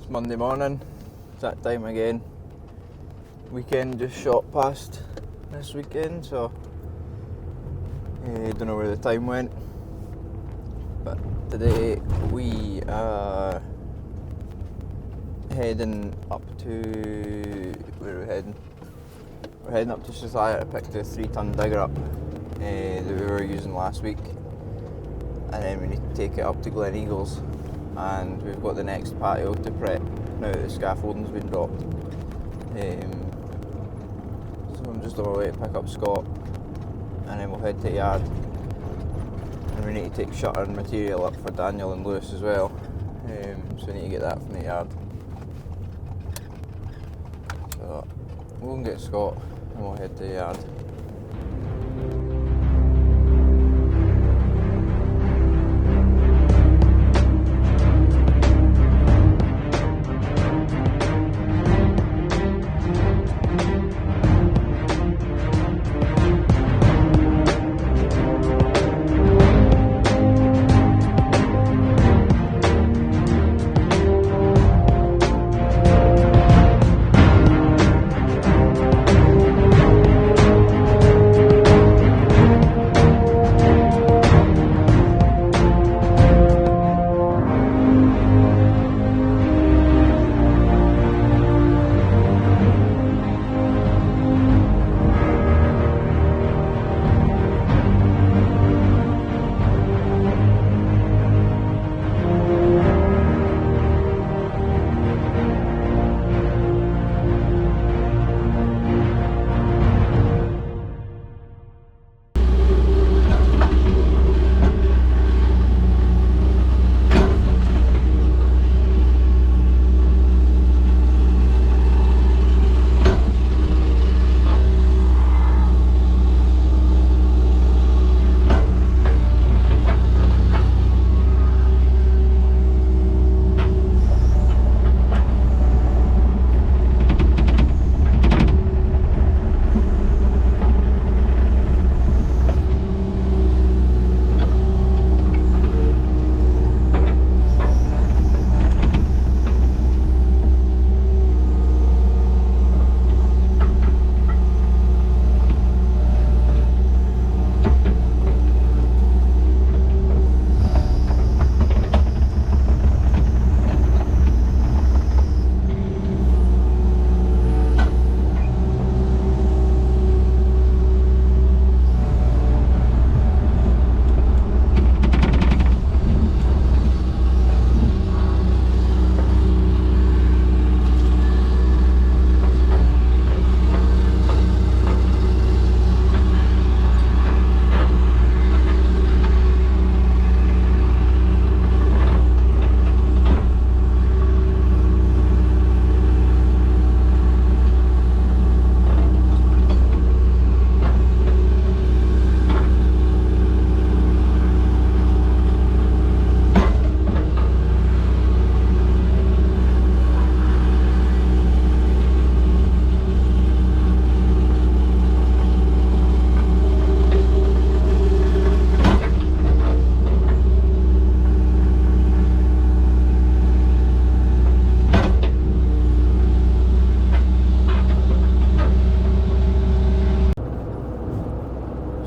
It's Monday morning, it's that time again. Weekend just shot past this weekend, so don't know where the time went. But today we are heading up to, where are we heading? We're heading up to Society to pick the 3-ton digger up that we were using last week, and then we need to take it up to Glen Eagles, and we've got the next patio to prep now that the scaffolding's been dropped. So I'm just on my way to pick up Scott, and then we'll head to the yard, and we need to take shuttering material up for Daniel and Lewis as well, so we need to get that from the yard. So we'll go and get Scott and we'll head to the yard.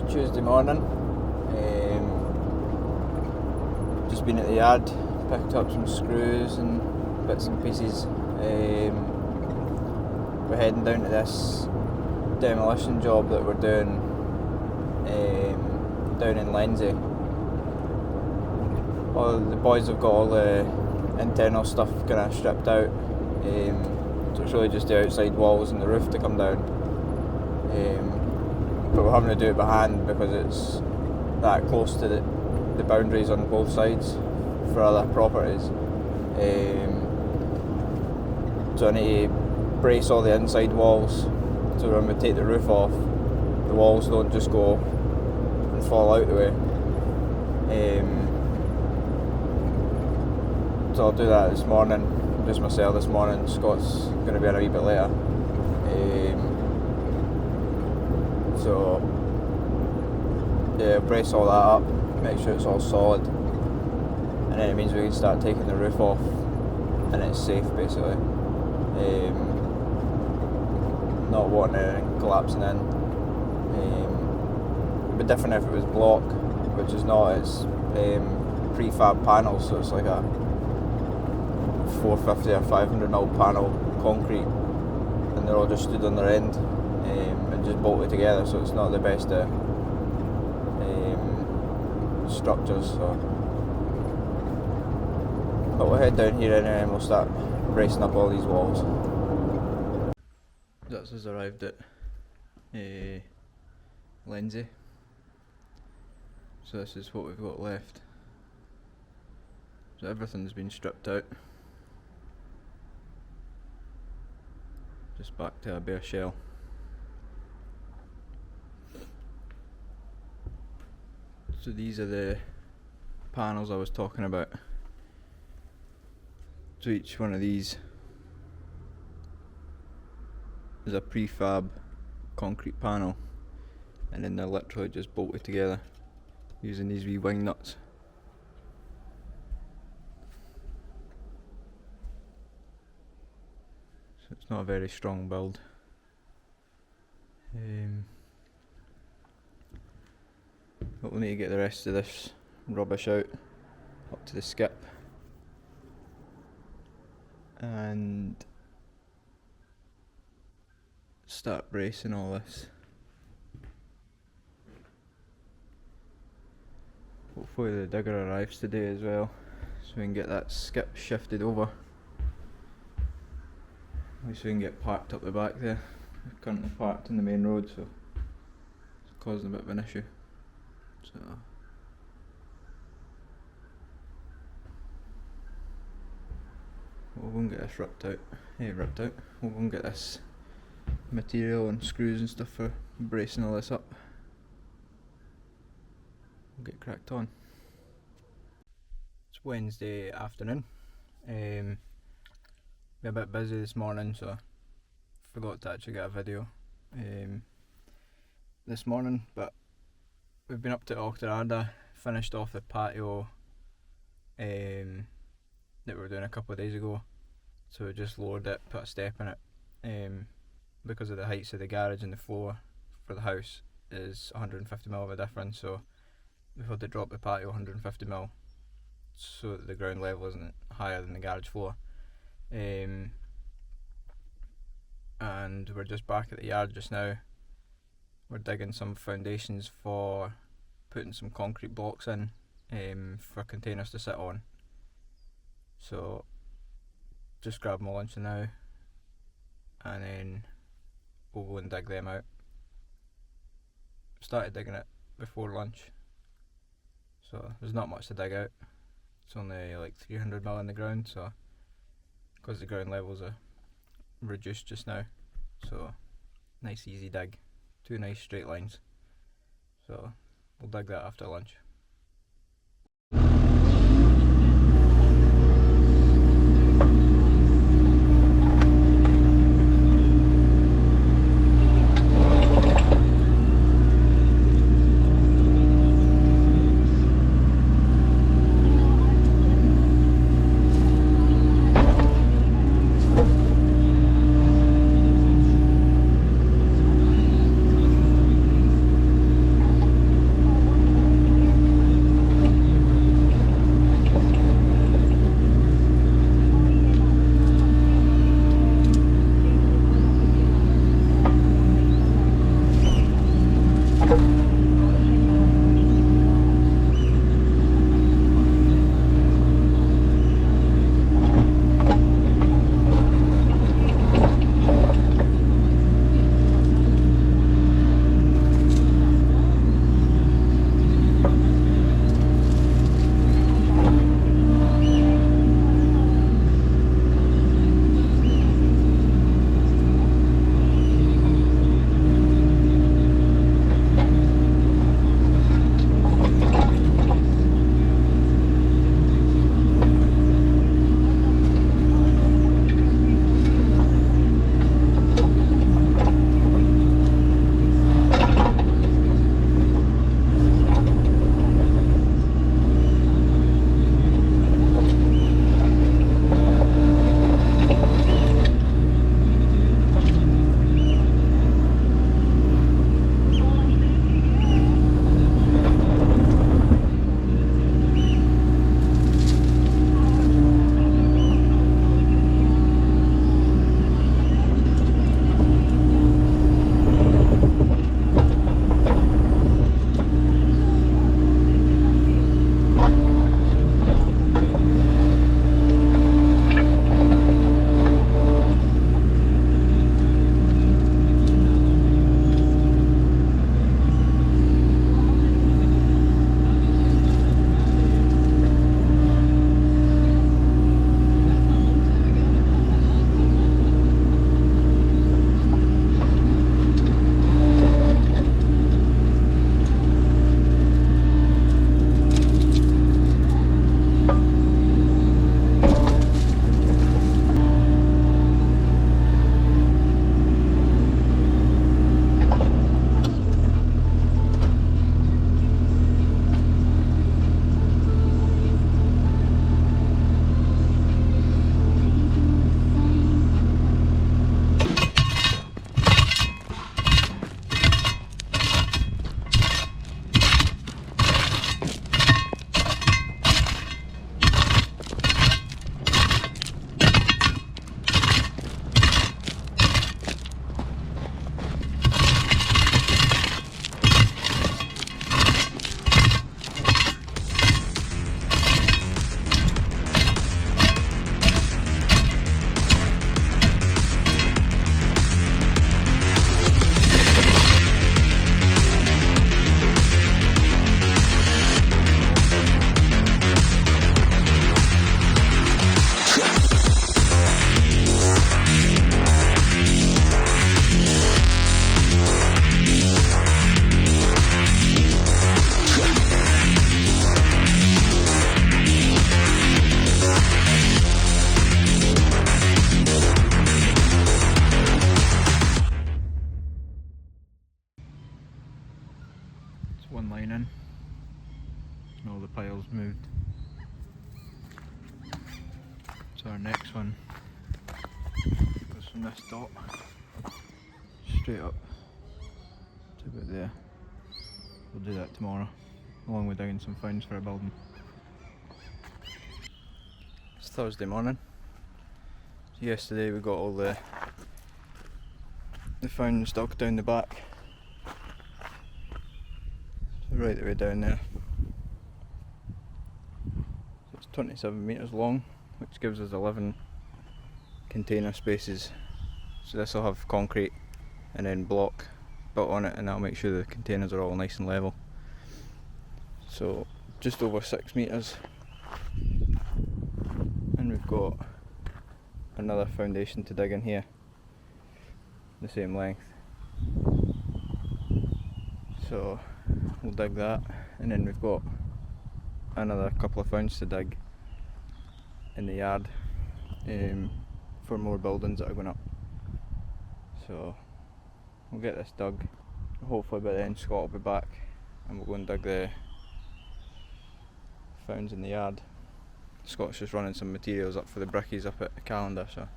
Tuesday morning, just been at the yard, picked up some screws and bits and pieces. We're heading down to this demolition job that we're doing down in Lindsay. Well, the boys have got all the internal stuff kind of stripped out, so it's really just the outside walls and the roof to come down. But we're having to do it by hand because it's that close to the boundaries on both sides for other properties. So I need to brace all the inside walls so when we take the roof off, the walls don't just go and fall out the way. So I'll do that this morning, just myself this morning. Scott's going to be in a wee bit later. So yeah, brace all that up, make sure it's all solid, and then it means we can start taking the roof off and it's safe basically. Not wanting anything collapsing in. It'd be different if it was block, which is not. It's prefab panels, so it's like a 450 or 500mm panel concrete, and they're all just stood on their end and just bolted together, so it's not the best structures. So, but we'll head down here anyway and we'll start bracing up all these walls. That's us arrived at Lindsay. So this is what we've got left. So everything's been stripped out. Just back to a bare shell. So these are the panels I was talking about. So each one of these is a prefab concrete panel, and then they're literally just bolted together using these wee wing nuts. So it's not a very strong build. But we'll need to get the rest of this rubbish out up to the skip and start bracing all this. Hopefully the digger arrives today as well, so we can get that skip shifted over. At least we can get parked up the back there. We're currently parked in the main road, so it's causing a bit of an issue. So we'll go and get this ripped out. We'll go and get this material and screws and stuff for bracing all this up. We'll get cracked on. It's Wednesday afternoon. Been a bit busy this morning, so forgot to actually get a video this morning, but we've been up to Auchterarder, finished off the patio that we were doing a couple of days ago. So we just lowered it, put a step in it, because of the heights of the garage and the floor for the house is 150mm of a difference, so we've had to drop the patio 150mm so that the ground level isn't higher than the garage floor. And we're just back at the yard just now. We're digging some foundations for putting some concrete blocks in for containers to sit on. So just grab my lunch now and then we'll go and dig them out. Started digging it before lunch, so there's not much to dig out. It's only like 300mm in the ground, so because the ground levels are reduced just now, so nice easy dig, 2 nice straight lines. So we'll dig that after lunch. So our next one goes from this dot straight up to about there. We'll do that tomorrow, along with digging some founds for a building. It's Thursday morning. So yesterday we got all the founds dug down the back, so right the way down there. So it's 27 metres long, which gives us 11 container spaces. So this will have concrete and then block built on it, and that'll make sure the containers are all nice and level. So just over 6 metres, and we've got another foundation to dig in here, the same length. So we'll dig that, and then we've got another couple of founds to dig in the yard for more buildings that are going up. So we'll get this dug. Hopefully by then Scott will be back and we'll go and dig the founds in the yard. Scott's just running some materials up for the brickies up at the calendar, so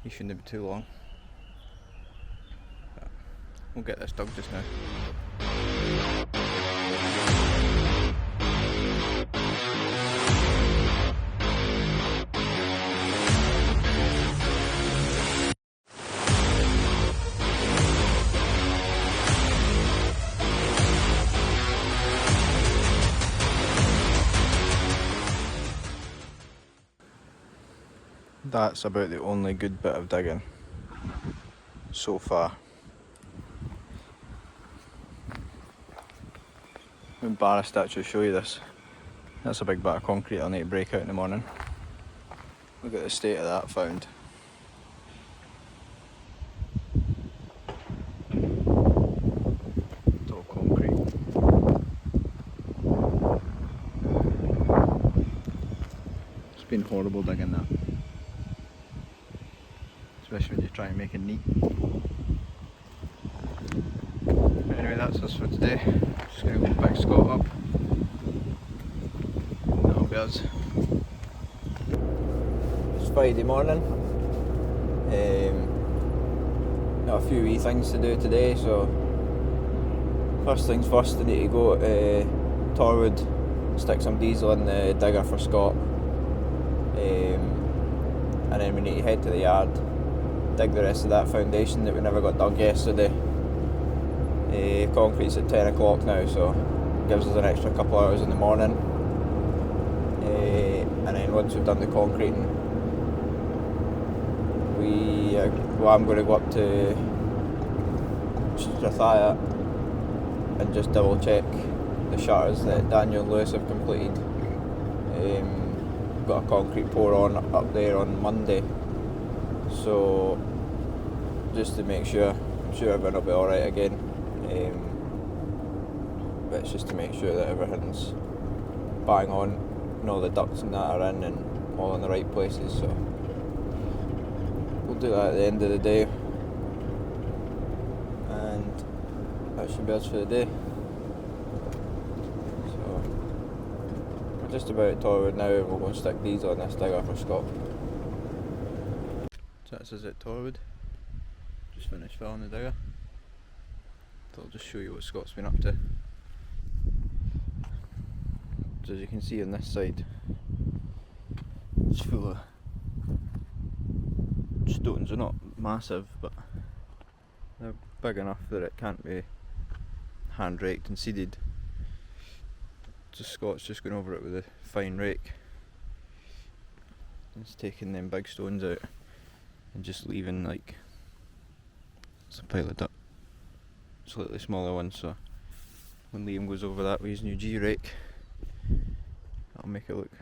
he shouldn't be too long. But we'll get this dug just now. That's about the only good bit of digging so far. I'm embarrassed to actually show you this. That's a big bit of concrete I'll need to break out in the morning. Look at the state of that found. It's all concrete. It's been horrible digging that. Especially when you try and make it neat. Anyway, that's us for today. Just going to go pick Scott up. That'll be us. It's Friday morning. Got a few wee things to do today, so first things first, I need to go to Torwood, stick some diesel in the digger for Scott, and then we need to head to the yard, dig the rest of that foundation that we never got dug yesterday. Concrete's at 10 o'clock now, so it gives us an extra couple of hours in the morning. And then once we've done the concreting, I'm going to go up to Strathaya and just double check the shutters that Daniel and Lewis have completed. Got a concrete pour on up there on Monday, so just to make sure, I'm sure everyone will be alright again, but it's just to make sure that everything's bang on and all the ducts and that are in and all in the right places. So we'll do that at the end of the day, and that should be us for the day. So we're just about at Torwood now, and we'll go and stick diesel on this digger for Scott. So that's us at Torwood. Just finished filling the digger. Thought I'll just show you what Scott's been up to. So as you can see on this side, it's full of stones. They're not massive, but they're big enough that it can't be hand raked and seeded. So Scott's just going over it with a fine rake. It's taking them big stones out and just leaving like it's a pile of duck, slightly smaller ones. So when Liam goes over that with his new G rake, that'll make it look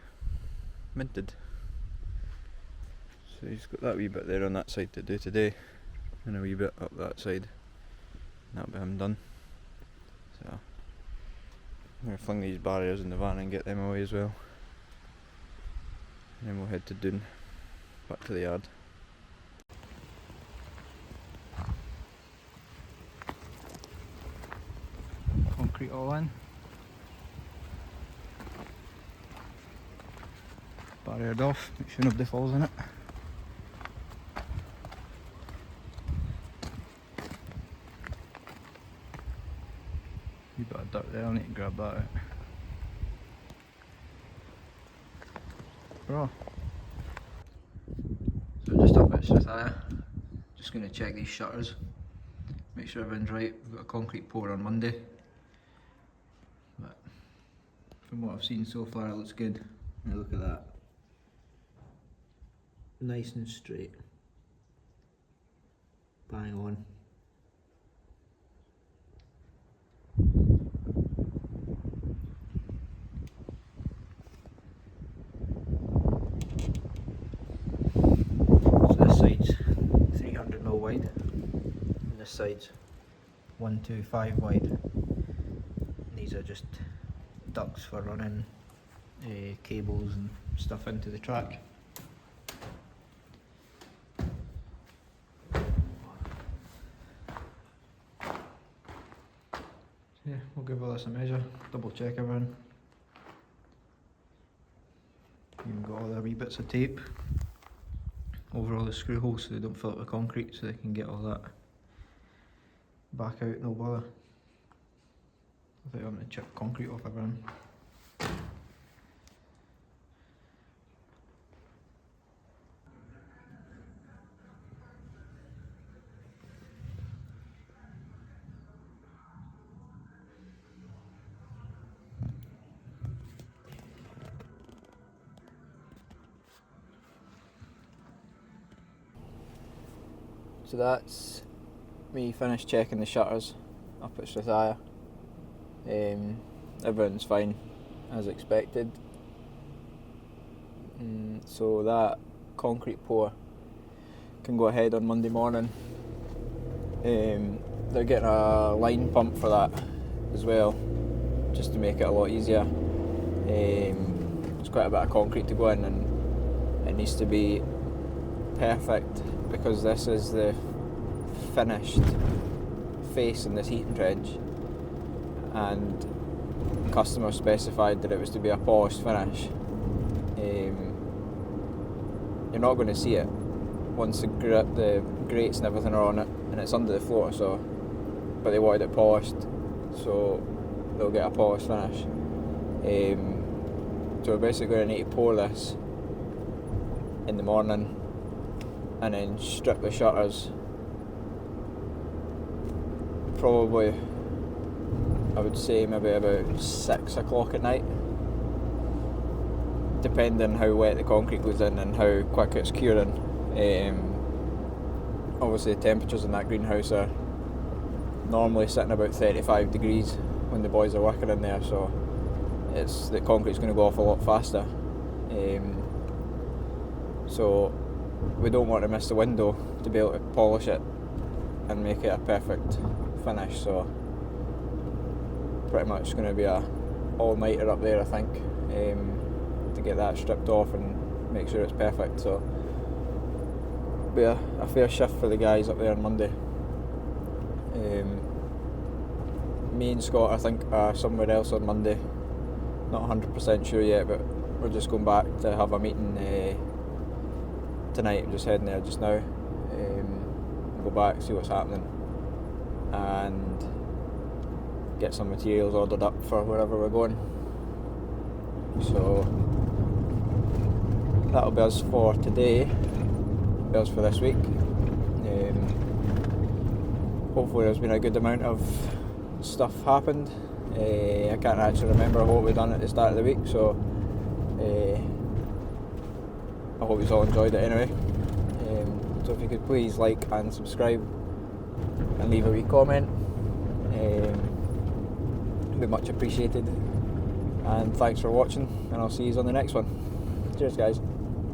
minted. So he's got that wee bit there on that side to do today, and a wee bit up that side, and that'll be him done. So I'm going to fling these barriers in the van and get them away as well, and then we'll head to Doon, back to the yard. Concrete all in. Car aired off, make sure nobody falls in it. Wee bit of dirt there, I'll need to grab that out. Bro. So just up at Shuttering, just going to check these shutters, make sure everything's right. We've got a concrete pour on Monday, but from what I've seen so far it looks good. Now look at that, nice and straight, bang on. So this side's 300mm wide, and this side's 125 wide. And these are just ducts for running cables and stuff into the track. Yeah, we'll give all this a measure, double check everything. Even got all the wee bits of tape over all the screw holes so they don't fill up with concrete, so they can get all that back out, no bother. I think I'm going to chip concrete off everything. So that's me finished checking the shutters up at Shuttering. Everything's fine as expected. So that concrete pour can go ahead on Monday morning. They're getting a line pump for that as well, just to make it a lot easier. There's quite a bit of concrete to go in, and it needs to be perfect because this is the finished face in this heating trench, and the customer specified that it was to be a polished finish. You're not going to see it once the grates and everything are on it, and it's under the floor, so, but they wanted it polished, so they'll get a polished finish. So we're basically going to need to pour this in the morning and then strip the shutters probably, I would say maybe about 6 o'clock at night, depending how wet the concrete goes in and how quick it's curing. Obviously the temperatures in that greenhouse are normally sitting about 35 degrees when the boys are working in there, so the concrete's going to go off a lot faster. So we don't want to miss the window to be able to polish it and make it a perfect finish, so pretty much going to be a all-nighter up there, I think, to get that stripped off and make sure it's perfect. So it'll be a fair shift for the guys up there on Monday. Me and Scott, I think, are somewhere else on Monday, not 100% sure yet, but we're just going back to have a meeting tonight. I'm just heading there just now. Go back, see what's happening, and get some materials ordered up for wherever we're going. So that'll be us for today, be us for this week. Hopefully there's been a good amount of stuff happened. I can't actually remember what we've done at the start of the week, so I hope you all enjoyed it anyway. So if you could please like and subscribe and leave a wee comment, it'd be much appreciated. And thanks for watching, and I'll see you on the next one. Cheers guys.